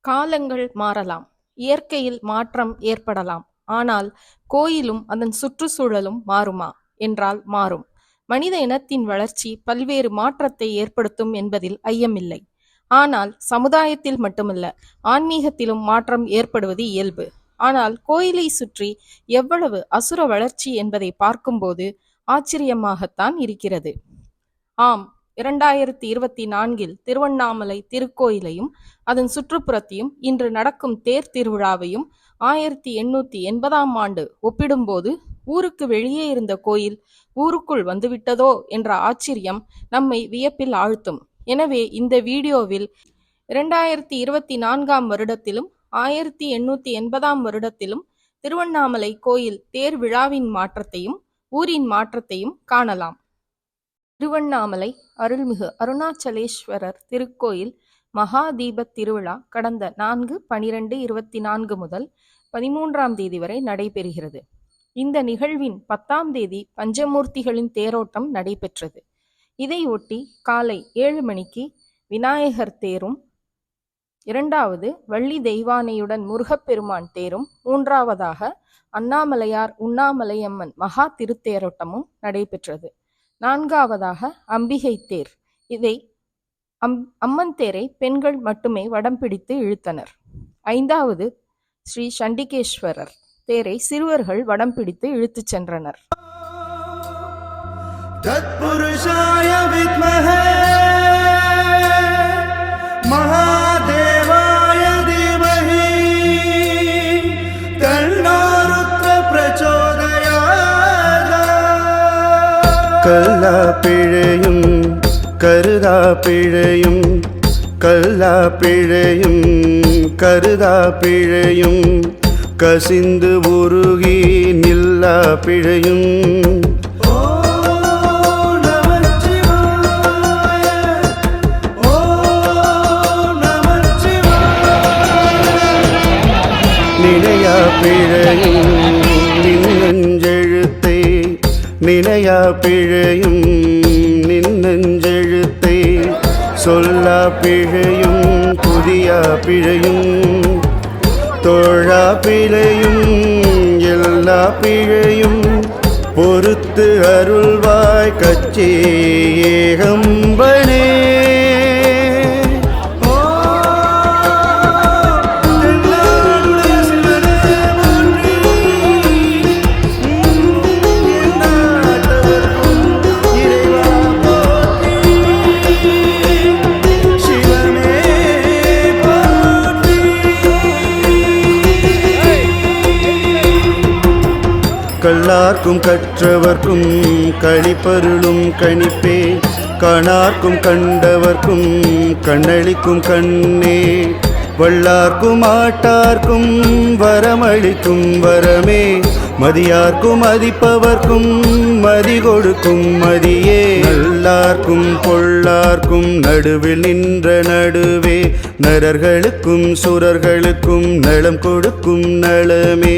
காலங்கள் மாறலாம், இயற்கையில் மாற்றம் ஏற்படலாம். ஆனால் கோயிலும் அதன் சுற்றுச்சூழலும் மாறுமா என்றால் மாறும். மனித இனத்தின் வளர்ச்சி பல்வேறு மாற்றத்தை ஏற்படுத்தும் என்பதில் ஐயமில்லை. ஆனால் சமுதாயத்தில் மட்டுமல்ல, ஆன்மீகத்திலும் மாற்றம் ஏற்படுவது இயல்பு. ஆனால் கோயிலை சுற்றி எவ்வளவு அசுர வளர்ச்சி என்பதை பார்க்கும்போது ஆச்சரியமாகத்தான் இருக்கிறது. ஆம், 2024 திருவண்ணாமலை திருக்கோயிலையும் அதன் சுற்றுப்புறத்தையும் இன்று நடக்கும் தேர் திருவிழாவையும் 1880ஆம் ஆண்டு ஒப்பிடும்போது ஊருக்கு வெளியே இருந்த கோயில் ஊருக்குள் வந்துவிட்டதோ என்ற ஆச்சரியம் நம்மை வியப்பில் ஆழ்த்தும். எனவே இந்த வீடியோவில் 2024ஆம் வருடத்திலும் 1880ஆம் வருடத்திலும் திருவண்ணாமலை கோயில் தேர் விழாவின் மாற்றத்தையும் ஊரின் மாற்றத்தையும் காணலாம். திருவண்ணாமலை அருள்மிகு அருணாச்சலேஸ்வரர் திருக்கோயில் மகா தீபத் திருவிழா கடந்த 4/12/24 முதல் 13ஆம் தேதி வரை நடைபெறுகிறது. இந்த நிகழ்வின் 10ஆம் தேதி பஞ்சமூர்த்திகளின் தேரோட்டம் நடைபெற்றது. இதையொட்டி காலை 7 மணிக்கு விநாயகர் தேரும், 2வது வள்ளி தெய்வானையுடன் முருகப்பெருமான் தேரும், 3வதாக அண்ணாமலையார் உண்ணாமலையம்மன் மகா திருத்தேரோட்டமும் நடைபெற்றது. 4வதாக அம்பிகை தேர். இதை அம்மன் தேரை பெண்கள் மட்டுமே வடம் பிடித்து இழுத்தனர். 5வது ஸ்ரீ சண்டிகேஸ்வரர் தேரை சிறுவர்கள் வடம் பிடித்து இழுத்துச் சென்றனர். தத்புருஷாய வித்மஹே மகாதேவாய தீமஹி தன்னோ ருத்ர பிரச்சோதயாத். கல்லா பிழையும் கருதா பிழையும், கல்லா பிழையும் கருதா பிழையும், கசிந்து உருகி நில்லா பிழையும். நினையா பிழையும் நின்னெஞ்செழுத்தை, நினையா பிழையும் நின்னெஞ்செழுத்தை, சொல்லா பிழையும் புதியா பிழையும், தோழா பிழையும் எல்லா பிழையும், பொறுத்து அருள்வாய் கச்சி ஏகம்பனே. கல்லார்க்கும் கற்றவர்க்கும் களிப்பருளும் கணிப்பே, காணார்க்கும் கண்டவர்க்கும் கண்ணளிக்கும் கண்ணே, வல்லார்க்கும் ஆட்டார்க்கும் வரமளிக்கும் வரமே, மதியார்க்கும் மதிப்பவர்க்கும் மதி கொடுக்கும் மதியே, நல்லார்க்கும் பொல்லார்க்கும் நடுவில் நின்ற நடுவே, நரர்களுக்கும் சுரர்களுக்கும் நலம் கொடுக்கும் நலமே.